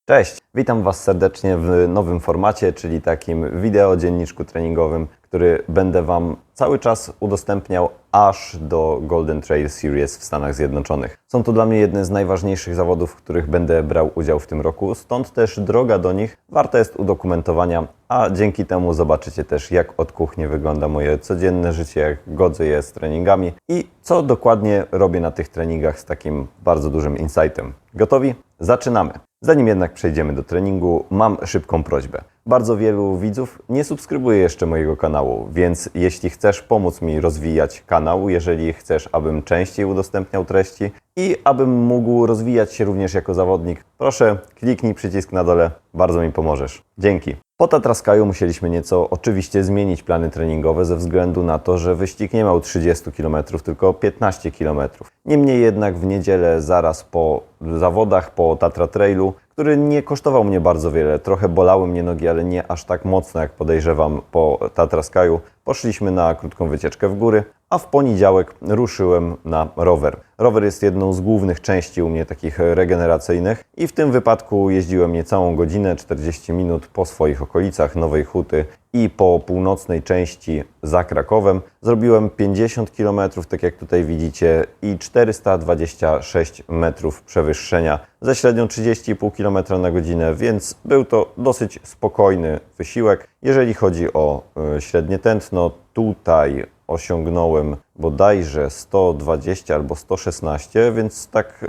Cześć, witam Was serdecznie w nowym formacie, czyli takim wideo dzienniczku treningowym, który będę Wam cały czas udostępniał aż do Golden Trail Series w Stanach Zjednoczonych. Są to dla mnie jedne z najważniejszych zawodów, w których będę brał udział w tym roku, stąd też droga do nich warta jest udokumentowania, a dzięki temu zobaczycie też, jak od kuchni wygląda moje codzienne życie, jak godzę je z treningami i co dokładnie robię na tych treningach z takim bardzo dużym insightem. Gotowi? Zaczynamy! Zanim jednak przejdziemy do treningu, mam szybką prośbę. Bardzo wielu widzów nie subskrybuje jeszcze mojego kanału, więc jeśli chcesz pomóc mi rozwijać kanał, jeżeli chcesz, abym częściej udostępniał treści i abym mógł rozwijać się również jako zawodnik, proszę kliknij przycisk na dole, bardzo mi pomożesz. Dzięki. Po Tatraskaju musieliśmy nieco oczywiście zmienić plany treningowe ze względu na to, że wyścig nie miał 30 km, tylko 15 km. Niemniej jednak w niedzielę zaraz po zawodach, po Tatra Trailu, który nie kosztował mnie bardzo wiele, trochę bolały mnie nogi, ale nie aż tak mocno jak podejrzewam po Tatraskaju, poszliśmy na krótką wycieczkę w góry, a w poniedziałek ruszyłem na rower. Rower jest jedną z głównych części u mnie takich regeneracyjnych i w tym wypadku jeździłem niecałą godzinę, 40 minut po swoich okolicach Nowej Huty i po północnej części za Krakowem. Zrobiłem 50 km, tak jak tutaj widzicie, i 426 metrów przewyższenia ze średnią 30,5 km na godzinę, więc był to dosyć spokojny wysiłek. Jeżeli chodzi o średnie tętno, tutaj osiągnąłem bodajże 120 albo 116, więc tak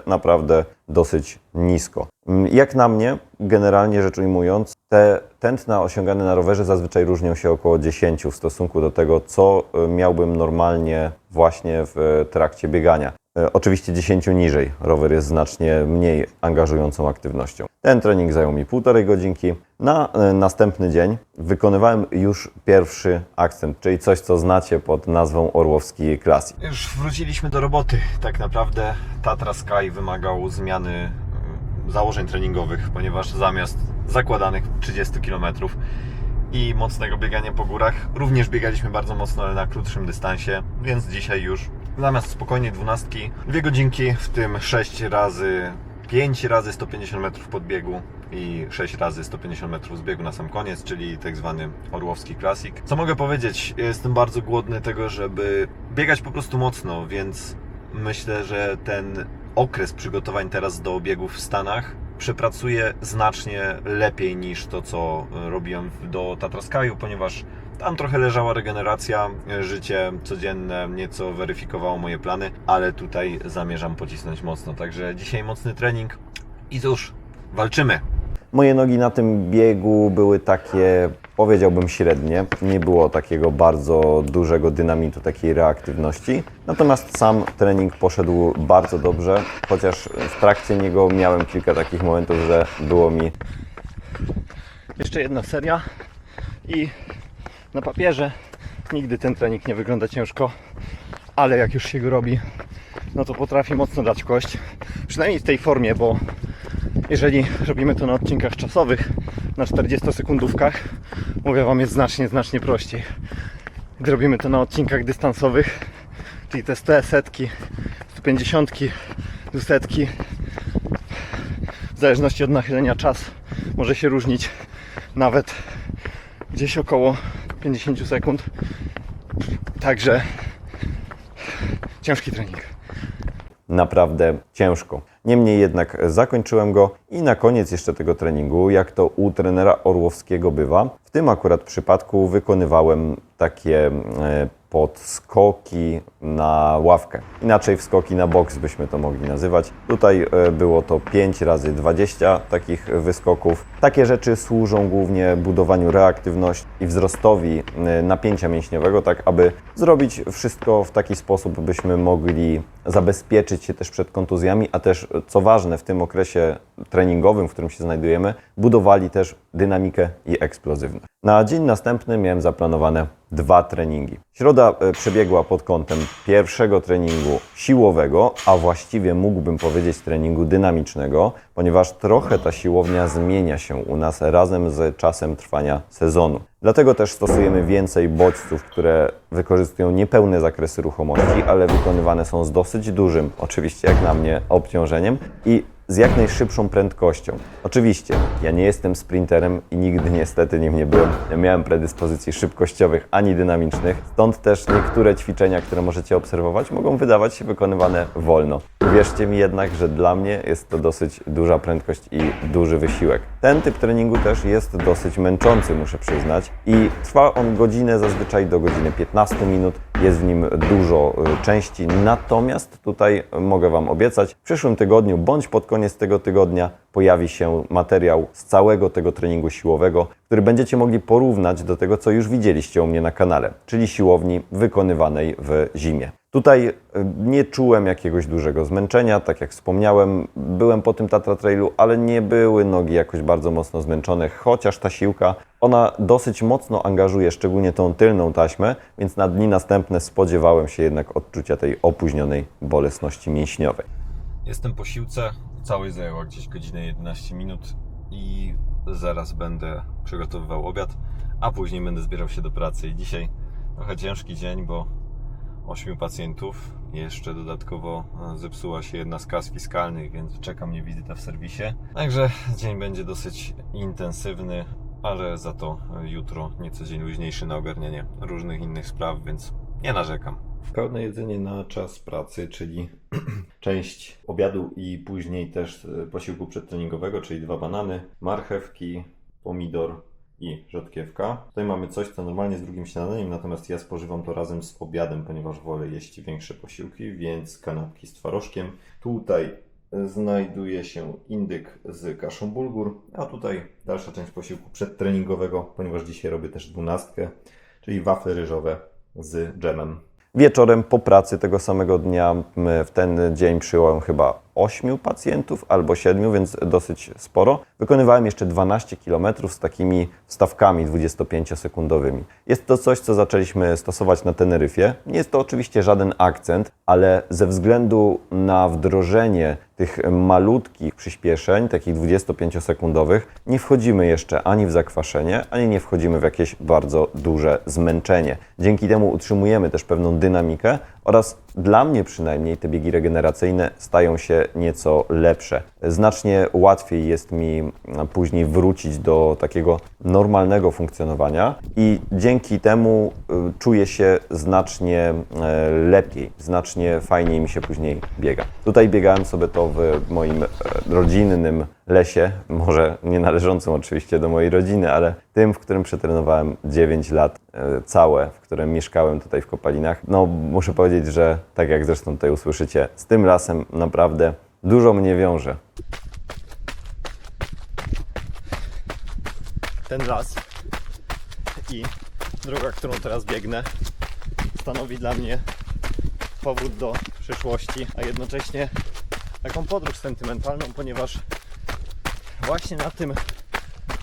naprawdę dosyć nisko. Jak na mnie, generalnie rzecz ujmując, te tętna osiągane na rowerze zazwyczaj różnią się około 10 w stosunku do tego, co miałbym normalnie właśnie w trakcie biegania. Oczywiście 10 niżej. Rower jest znacznie mniej angażującą aktywnością. Ten trening zajął mi 1,5 godzinki. Na następny dzień wykonywałem już pierwszy akcent, czyli coś, co znacie pod nazwą Orłowski Classic. Już wróciliśmy do roboty. Tak naprawdę Tatra Sky wymagał zmiany założeń treningowych, ponieważ zamiast zakładanych 30 km i mocnego biegania po górach, również biegaliśmy bardzo mocno, ale na krótszym dystansie, więc dzisiaj już zamiast spokojnej 12, 2 godzinki, w tym 5 razy 150 metrów podbiegu i 6 razy 150 metrów zbiegu na sam koniec, czyli tak zwany Orłowski Classic. Co mogę powiedzieć? Jestem bardzo głodny tego, żeby biegać po prostu mocno, więc myślę, że ten okres przygotowań teraz do biegów w Stanach przepracuję znacznie lepiej niż to, co robiłem do Tatraskaju, ponieważ tam trochę leżała regeneracja, życie codzienne nieco weryfikowało moje plany, ale tutaj zamierzam pocisnąć mocno. Także dzisiaj mocny trening i cóż, walczymy! Moje nogi na tym biegu były takie, powiedziałbym, średnie. Nie było takiego bardzo dużego dynamitu, takiej reaktywności. Natomiast sam trening poszedł bardzo dobrze, chociaż w trakcie niego miałem kilka takich momentów, że było mi... Jeszcze jedna seria i na papierze nigdy ten trening nie wygląda ciężko, ale jak już się go robi, no to potrafi mocno dać kość. Przynajmniej w tej formie, bo jeżeli robimy to na odcinkach czasowych, na 40-sekundówkach, mówię Wam, jest znacznie prościej. Gdy robimy to na odcinkach dystansowych, czyli te 100 setki, 150, 200, w zależności od nachylenia czas może się różnić nawet gdzieś około 50 sekund. Także ciężki trening. Naprawdę ciężko. Niemniej jednak zakończyłem go i na koniec jeszcze tego treningu, jak to u trenera Orłowskiego bywa, w tym akurat przypadku wykonywałem takie podskoki na ławkę. Inaczej wskoki na boks byśmy to mogli nazywać. Tutaj było to 5 razy 20 takich wyskoków. Takie rzeczy służą głównie budowaniu reaktywności i wzrostowi napięcia mięśniowego, tak aby zrobić wszystko w taki sposób, byśmy mogli zabezpieczyć się też przed kontuzjami, a też, co ważne, w tym okresie treningowym, w którym się znajdujemy, budowali też dynamikę i eksplozywność. Na dzień następny miałem zaplanowane 2 treningi. Środa przebiegła pod kątem pierwszego treningu siłowego, a właściwie mógłbym powiedzieć treningu dynamicznego, ponieważ trochę ta siłownia zmienia się u nas razem z czasem trwania sezonu. Dlatego też stosujemy więcej bodźców, które wykorzystują niepełne zakresy ruchomości, ale wykonywane są z dosyć dużym, oczywiście jak na mnie, obciążeniem i z jak najszybszą prędkością. Oczywiście, ja nie jestem sprinterem i nigdy niestety nim nie byłem. Nie miałem predyspozycji szybkościowych ani dynamicznych, stąd też niektóre ćwiczenia, które możecie obserwować, mogą wydawać się wykonywane wolno. Uwierzcie mi jednak, że dla mnie jest to dosyć duża prędkość i duży wysiłek. Ten typ treningu też jest dosyć męczący, muszę przyznać, i trwa on godzinę, zazwyczaj do godziny 15 minut. Jest w nim dużo części, natomiast tutaj mogę Wam obiecać, w przyszłym tygodniu bądź pod koniec tego tygodnia pojawi się materiał z całego tego treningu siłowego, który będziecie mogli porównać do tego, co już widzieliście u mnie na kanale, czyli siłowni wykonywanej w zimie. Tutaj nie czułem jakiegoś dużego zmęczenia, tak jak wspomniałem, byłem po tym Tatra Trailu, ale nie były nogi jakoś bardzo mocno zmęczone, chociaż ta siłka, ona dosyć mocno angażuje, szczególnie tą tylną taśmę, więc na dni następne spodziewałem się jednak odczucia tej opóźnionej bolesności mięśniowej. Jestem po siłce, całej zajęła gdzieś godzinę 11 minut i zaraz będę przygotowywał obiad, a później będę zbierał się do pracy. I dzisiaj trochę ciężki dzień, bo 8 pacjentów, jeszcze dodatkowo zepsuła się jedna z kas fiskalnych, więc czeka mnie wizyta w serwisie. Także dzień będzie dosyć intensywny, ale za to jutro nieco dzień luźniejszy na ogarnianie różnych innych spraw, więc nie narzekam. Pełne jedzenie na czas pracy, czyli część obiadu i później też posiłku przedtreningowego, czyli 2 banany, marchewki, pomidor i rzodkiewka. Tutaj mamy coś, co normalnie z drugim śniadaniem, natomiast ja spożywam to razem z obiadem, ponieważ wolę jeść większe posiłki, więc kanapki z twarożkiem. Tutaj znajduje się indyk z kaszą bulgur, a tutaj dalsza część posiłku przedtreningowego, ponieważ dzisiaj robię też 12, czyli wafle ryżowe z dżemem. Wieczorem po pracy tego samego dnia w ten dzień przyjąłem chyba 8 pacjentów albo 7, więc dosyć sporo. Wykonywałem jeszcze 12 km z takimi wstawkami 25-sekundowymi. Jest to coś, co zaczęliśmy stosować na Teneryfie. Nie jest to oczywiście żaden akcent, ale ze względu na wdrożenie tych malutkich przyspieszeń, takich 25-sekundowych, nie wchodzimy jeszcze ani w zakwaszenie, ani nie wchodzimy w jakieś bardzo duże zmęczenie. Dzięki temu utrzymujemy też pewną dynamikę oraz dla mnie przynajmniej te biegi regeneracyjne stają się nieco lepsze. Znacznie łatwiej jest mi później wrócić do takiego normalnego funkcjonowania i dzięki temu czuję się znacznie lepiej, znacznie fajniej mi się później biega. Tutaj biegałem sobie to w moim rodzinnym lesie, może nie należącym oczywiście do mojej rodziny, ale tym, w którym przetrenowałem 9 lat całe, w którym mieszkałem tutaj w Kopalinach. No muszę powiedzieć, że tak jak zresztą tutaj usłyszycie, z tym lasem naprawdę dużo mnie wiąże. Ten las i droga, którą teraz biegnę, stanowi dla mnie powrót do przyszłości, a jednocześnie taką podróż sentymentalną, ponieważ właśnie na tym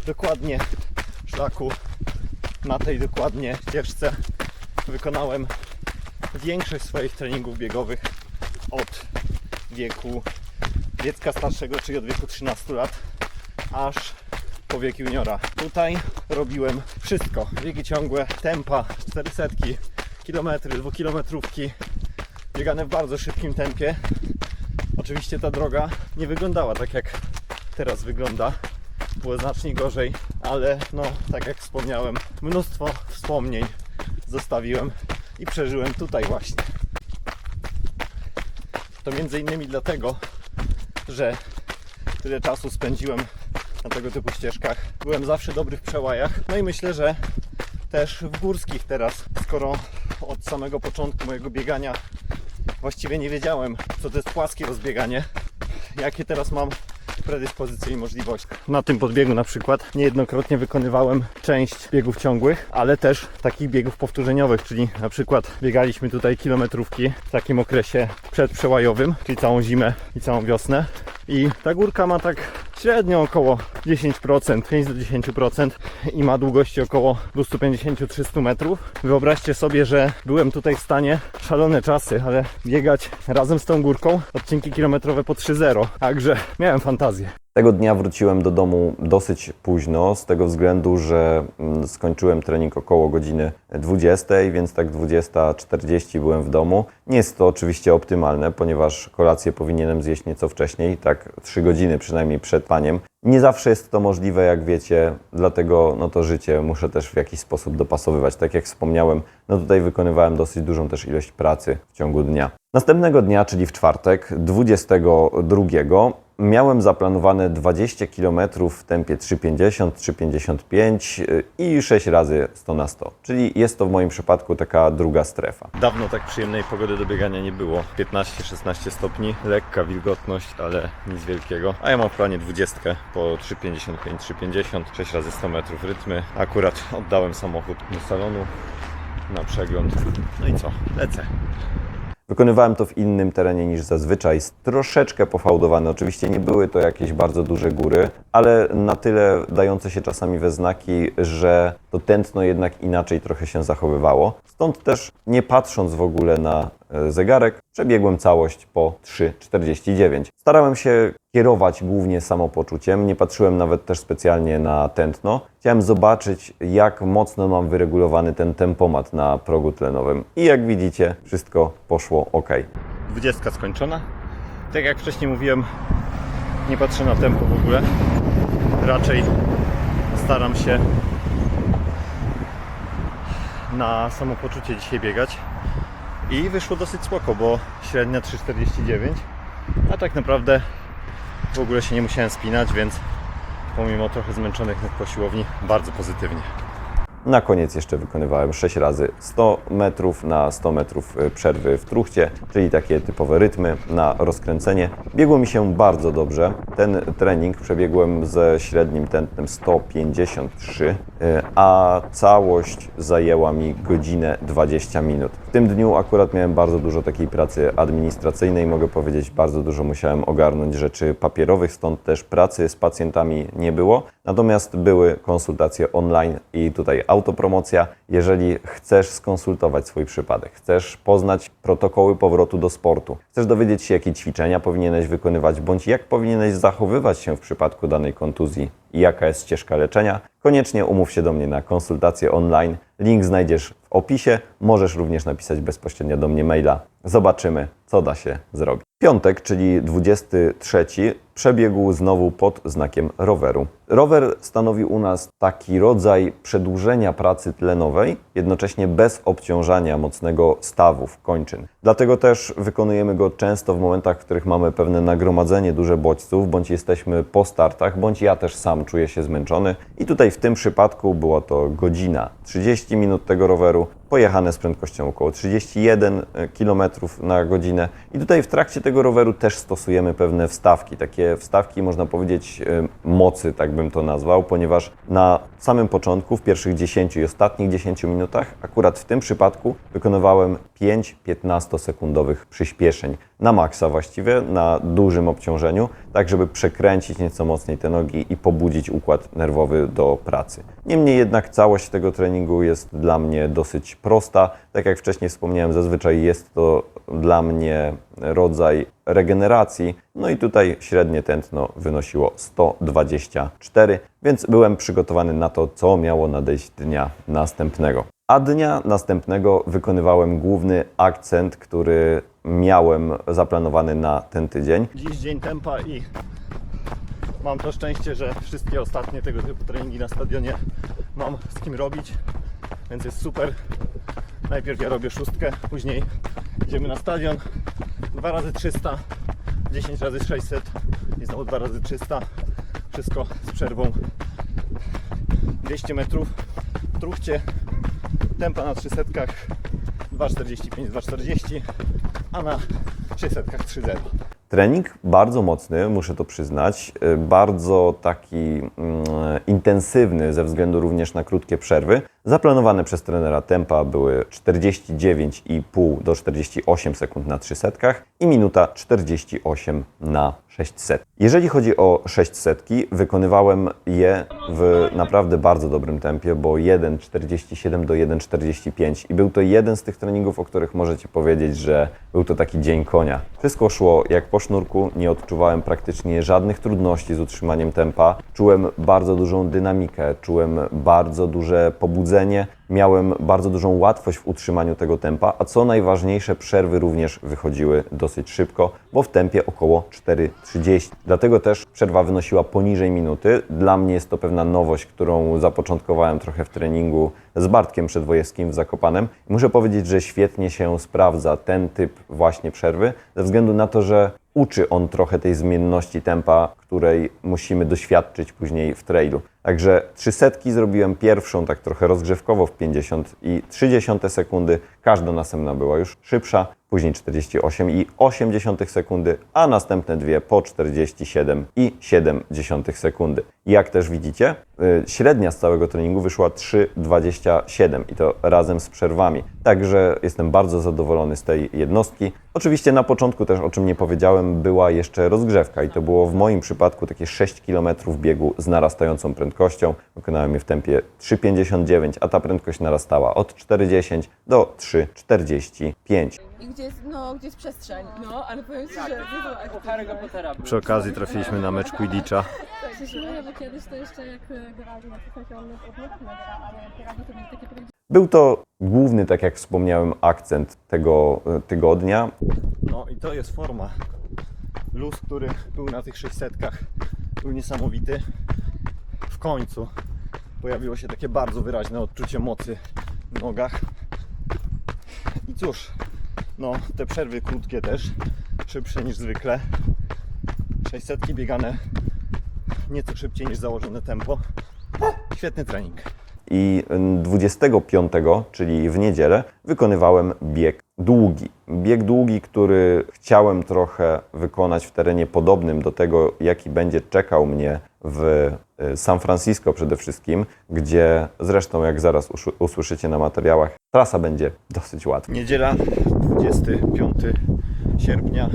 dokładnie szlaku, na tej dokładnie ścieżce wykonałem większość swoich treningów biegowych od wieku dziecka starszego, czyli od wieku 13 lat, aż po wiek juniora. Tutaj robiłem wszystko. Biegi ciągłe, tempa, 400, kilometry, 2-kilometrówki, biegane w bardzo szybkim tempie. Oczywiście ta droga nie wyglądała tak jak teraz wygląda. Było znacznie gorzej, ale no, tak jak wspomniałem, mnóstwo wspomnień zostawiłem i przeżyłem tutaj właśnie. To między innymi dlatego, że tyle czasu spędziłem na tego typu ścieżkach. Byłem zawsze dobry w przełajach. No i myślę, że też w górskich teraz, skoro od samego początku mojego biegania właściwie nie wiedziałem, co to jest płaskie rozbieganie, jakie teraz mam predyspozycje i możliwości. Na tym podbiegu na przykład niejednokrotnie wykonywałem część biegów ciągłych, ale też takich biegów powtórzeniowych, czyli na przykład biegaliśmy tutaj kilometrówki w takim okresie przedprzełajowym, czyli całą zimę i całą wiosnę. I ta górka ma tak średnio około 10%, 5-10% i ma długości około 250-300 metrów. Wyobraźcie sobie, że byłem tutaj w stanie, szalone czasy, ale biegać razem z tą górką odcinki kilometrowe po 3.0, także miałem fantazję. Tego dnia wróciłem do domu dosyć późno, z tego względu, że skończyłem trening około godziny 20, więc tak 20:40 byłem w domu. Nie jest to oczywiście optymalne, ponieważ kolację powinienem zjeść nieco wcześniej, tak 3 godziny przynajmniej przed spaniem. Nie zawsze jest to możliwe, jak wiecie, dlatego to życie muszę też w jakiś sposób dopasowywać. Tak jak wspomniałem, tutaj wykonywałem dosyć dużą też ilość pracy w ciągu dnia. Następnego dnia, czyli w czwartek, 22, miałem zaplanowane 20 km w tempie 3,50, 3,55 i 6 razy 100 na 100. Czyli jest to w moim przypadku taka druga strefa. Dawno tak przyjemnej pogody do biegania nie było. 15-16 stopni, lekka wilgotność, ale nic wielkiego. A ja mam w planie 20 po 3,55, 3,50, 6 razy 100 metrów rytmy. Akurat oddałem samochód do salonu na przegląd. No i co? Lecę. Wykonywałem to w innym terenie niż zazwyczaj, troszeczkę pofałdowane. Oczywiście nie były to jakieś bardzo duże góry, ale na tyle dające się czasami we znaki, że to tętno jednak inaczej trochę się zachowywało. Stąd też, nie patrząc w ogóle na zegarek, przebiegłem całość po 3,49. Starałem się kierować głównie samopoczuciem, nie patrzyłem nawet też specjalnie na tętno. Chciałem zobaczyć, jak mocno mam wyregulowany ten tempomat na progu tlenowym. I jak widzicie, wszystko poszło ok. 20 skończona. Tak jak wcześniej mówiłem, nie patrzę na tempo w ogóle. Raczej staram się na samopoczucie dzisiaj biegać. I wyszło dosyć spoko, bo średnia 3,49. A tak naprawdę w ogóle się nie musiałem spinać, więc pomimo trochę zmęczonych nóg po siłowni, bardzo pozytywnie. Na koniec jeszcze wykonywałem 6 razy 100 metrów na 100 metrów przerwy w truchcie, czyli takie typowe rytmy na rozkręcenie. Biegło mi się bardzo dobrze. Ten trening przebiegłem ze średnim tętnem 153, a całość zajęła mi godzinę 20 minut. W tym dniu akurat miałem bardzo dużo takiej pracy administracyjnej, mogę powiedzieć, bardzo dużo musiałem ogarnąć rzeczy papierowych, stąd też pracy z pacjentami nie było. Natomiast były konsultacje online i tutaj autopromocja. Jeżeli chcesz skonsultować swój przypadek, chcesz poznać protokoły powrotu do sportu, chcesz dowiedzieć się, jakie ćwiczenia powinieneś wykonywać, bądź jak powinieneś zachowywać się w przypadku danej kontuzji i jaka jest ścieżka leczenia, koniecznie umów się do mnie na konsultację online. Link znajdziesz w opisie. Możesz również napisać bezpośrednio do mnie maila. Zobaczymy, co da się zrobić. Piątek, czyli 23, przebiegł znowu pod znakiem roweru. Rower stanowi u nas taki rodzaj przedłużenia pracy tlenowej, jednocześnie bez obciążania mocnego stawów, kończyn. Dlatego też wykonujemy go często w momentach, w których mamy pewne nagromadzenie duże bodźców, bądź jesteśmy po startach, bądź ja też sam czuję się zmęczony. I tutaj w tym przypadku była to godzina 30 minut tego roweru, pojechane z prędkością około 31 km na godzinę. I tutaj w trakcie tego roweru też stosujemy pewne wstawki. Takie wstawki, można powiedzieć, mocy, tak bym to nazwał, ponieważ na samym początku, w pierwszych 10 i ostatnich 10 minutach, akurat w tym przypadku wykonywałem 5 15-sekundowych przyspieszeń. Na maksa właściwie, na dużym obciążeniu, tak żeby przekręcić nieco mocniej te nogi i pobudzić układ nerwowy do pracy. Niemniej jednak całość tego treningu jest dla mnie dosyć prosta. Tak jak wcześniej wspomniałem, zazwyczaj jest to dla mnie rodzaj regeneracji. No i tutaj średnie tętno wynosiło 124, więc byłem przygotowany na to, co miało nadejść dnia następnego. A dnia następnego wykonywałem główny akcent, który miałem zaplanowany na ten tydzień. Dziś dzień tempa i mam to szczęście, że wszystkie ostatnie tego typu treningi na stadionie mam z kim robić, więc jest super. Najpierw ja robię 6, później idziemy na stadion, 2 razy 300, 10 razy 600 i znowu 2 razy 300, wszystko z przerwą 200 metrów w truchcie, tempa na 300 2,45, 2,40, a na 600 3,0. Trening bardzo mocny, muszę to przyznać, bardzo taki intensywny ze względu również na krótkie przerwy. Zaplanowane przez trenera tempa były 49,5 do 48 sekund na 300 i minuta 48 na 600. Jeżeli chodzi o 600, wykonywałem je w naprawdę bardzo dobrym tempie, bo 1,47 do 1,45 i był to jeden z tych treningów, o których możecie powiedzieć, że był to taki dzień konia. Wszystko szło jak po sznurku, nie odczuwałem praktycznie żadnych trudności z utrzymaniem tempa, czułem bardzo dużą dynamikę, czułem bardzo duże pobudzenie, miałem bardzo dużą łatwość w utrzymaniu tego tempa, a co najważniejsze, przerwy również wychodziły dosyć szybko, bo w tempie około 4,30. Dlatego też przerwa wynosiła poniżej minuty. Dla mnie jest to pewna nowość, którą zapoczątkowałem trochę w treningu z Bartkiem Przedwojewskim w Zakopanem. Muszę powiedzieć, że świetnie się sprawdza ten typ właśnie przerwy, ze względu na to, że uczy on trochę tej zmienności tempa, której musimy doświadczyć później w trailu. Także 300 zrobiłem pierwszą tak trochę rozgrzewkowo w 50,3 sekundy. Każda następna była już szybsza, później 48,8 sekundy, a następne dwie po 47,7 sekundy. I jak też widzicie, średnia z całego treningu wyszła 3,27 i to razem z przerwami. Także jestem bardzo zadowolony z tej jednostki. Oczywiście na początku też, o czym nie powiedziałem, była jeszcze rozgrzewka i to było w moim przypadku takie 6 km biegu z narastającą prędkością. Wykonałem je w tempie 3,59, a ta prędkość narastała od 4,10 do 3,45. I gdzie jest przestrzeń. No, ale powiem Ci, że to Harry'ego Pottera był. Przy okazji trafiliśmy na mecz Quidditcha. tak się śmieję, bo kiedyś to jeszcze jak grali na profesjonalnych odnóg, ale grali to mieli takie prawdziwe. Był to główny, tak jak wspomniałem, akcent tego tygodnia. No i to jest forma. Luz, który był na tych 600, był niesamowity. W końcu pojawiło się takie bardzo wyraźne odczucie mocy w nogach. I cóż, no te przerwy krótkie też, szybsze niż zwykle. 600 biegane nieco szybciej niż założone tempo. Świetny trening. I 25, czyli w niedzielę, wykonywałem bieg długi. Bieg długi, który chciałem trochę wykonać w terenie podobnym do tego, jaki będzie czekał mnie w San Francisco przede wszystkim, gdzie zresztą, jak zaraz usłyszycie na materiałach, trasa będzie dosyć łatwa. Niedziela, 25 sierpnia.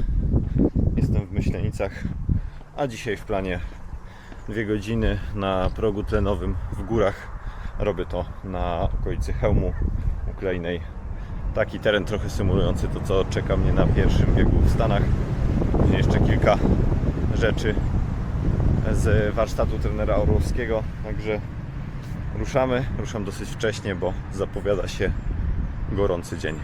Jestem w Myślenicach, a dzisiaj w planie 2 godziny na progu tlenowym w górach. Robię to na okolicy hełmu uklejnej. Taki teren trochę symulujący to, co czeka mnie na pierwszym biegu w Stanach. Później jeszcze kilka rzeczy z warsztatu trenera Orłowskiego. Także ruszam dosyć wcześnie, bo zapowiada się gorący dzień.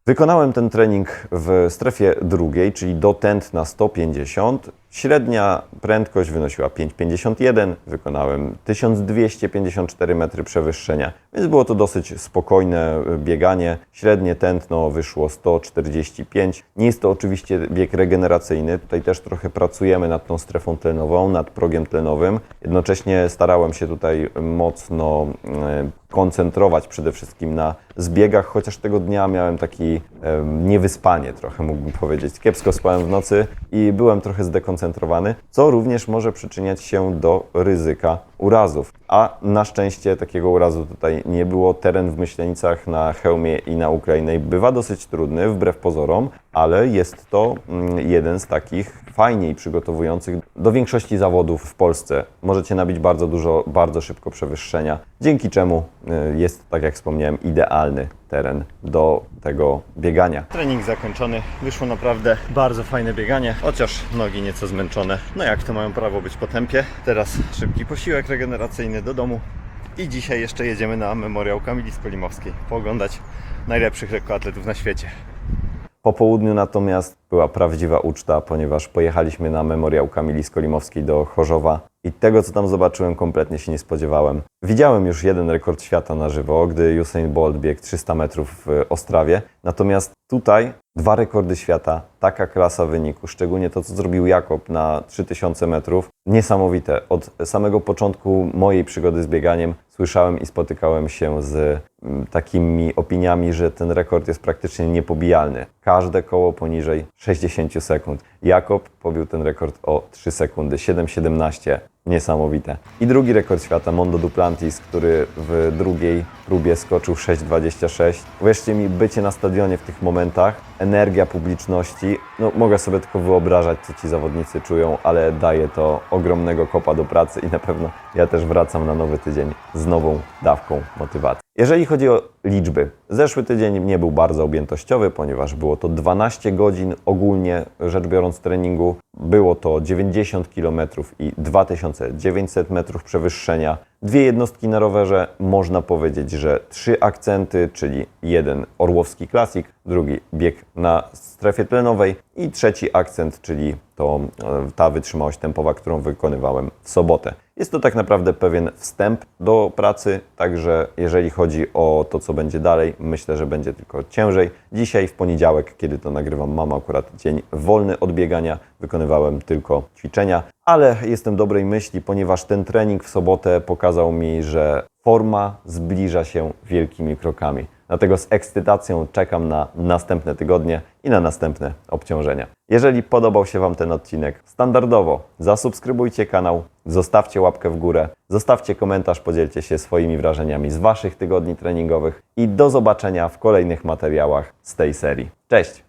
Wykonałem ten trening w strefie drugiej, czyli do tętna 150. Średnia prędkość wynosiła 5,51. Wykonałem 1254 metry przewyższenia, więc było to dosyć spokojne bieganie. Średnie tętno wyszło 145. Nie jest to oczywiście bieg regeneracyjny. Tutaj też trochę pracujemy nad tą strefą tlenową, nad progiem tlenowym. Jednocześnie starałem się tutaj mocno koncentrować przede wszystkim na zbiegach, chociaż tego dnia miałem taki niewyspanie trochę, mógłbym powiedzieć. Kiepsko spałem w nocy i byłem trochę zdekoncentrowany, co również może przyczyniać się do ryzyka urazów. A na szczęście takiego urazu tutaj nie było. Teren w Myślenicach na hełmie i na uklejnej bywa dosyć trudny, wbrew pozorom, ale jest to jeden z takich fajniej przygotowujących do większości zawodów w Polsce. Możecie nabić bardzo dużo, bardzo szybko przewyższenia, dzięki czemu jest, tak jak wspomniałem, idealny teren do tego biegania. Trening zakończony. Wyszło naprawdę bardzo fajne bieganie, chociaż nogi nieco zmęczone. No jak to mają prawo być po tempie. Teraz szybki posiłek regeneracyjny do domu. I dzisiaj jeszcze jedziemy na memoriał Kamili Skolimowskiej. Pooglądać najlepszych lekkoatletów na świecie. Po południu natomiast była prawdziwa uczta, ponieważ pojechaliśmy na memoriał Kamili Skolimowskiej do Chorzowa i tego, co tam zobaczyłem, kompletnie się nie spodziewałem. Widziałem już jeden rekord świata na żywo, gdy Usain Bolt biegł 300 metrów w Ostrawie, natomiast tutaj 2 rekordy świata, taka klasa wyniku, szczególnie to, co zrobił Jakob na 3000 metrów. Niesamowite. Od samego początku mojej przygody z bieganiem słyszałem i spotykałem się z takimi opiniami, że ten rekord jest praktycznie niepobijalny. Każde koło poniżej 60 sekund. Jakob pobił ten rekord o 3 sekundy, 7,17. Niesamowite. I drugi rekord świata, Mondo Duplantis, który w drugiej próbie skoczył 6,26. Uwierzcie mi, bycie na stadionie w tych momentach energia publiczności, no mogę sobie tylko wyobrażać, co ci zawodnicy czują, ale daje to ogromnego kopa do pracy i na pewno ja też wracam na nowy tydzień z nową dawką motywacji. Jeżeli chodzi o liczby, zeszły tydzień nie był bardzo objętościowy, ponieważ było to 12 godzin ogólnie rzecz biorąc treningu. Było to 90 km i 2900 metrów przewyższenia. 2 jednostki na rowerze, można powiedzieć, że 3 akcenty, czyli jeden Orłowski Classic, drugi bieg na strefie tlenowej i trzeci akcent, czyli ta wytrzymałość tempowa, którą wykonywałem w sobotę. Jest to tak naprawdę pewien wstęp do pracy, także jeżeli chodzi o to, co będzie dalej, myślę, że będzie tylko ciężej. Dzisiaj w poniedziałek, kiedy to nagrywam, mam akurat dzień wolny od biegania, wykonywałem tylko ćwiczenia, ale jestem dobrej myśli, ponieważ ten trening w sobotę pokazał mi, że forma zbliża się wielkimi krokami. Dlatego z ekscytacją czekam na następne tygodnie i na następne obciążenia. Jeżeli podobał się Wam ten odcinek, standardowo zasubskrybujcie kanał, zostawcie łapkę w górę, zostawcie komentarz, podzielcie się swoimi wrażeniami z Waszych tygodni treningowych i do zobaczenia w kolejnych materiałach z tej serii. Cześć!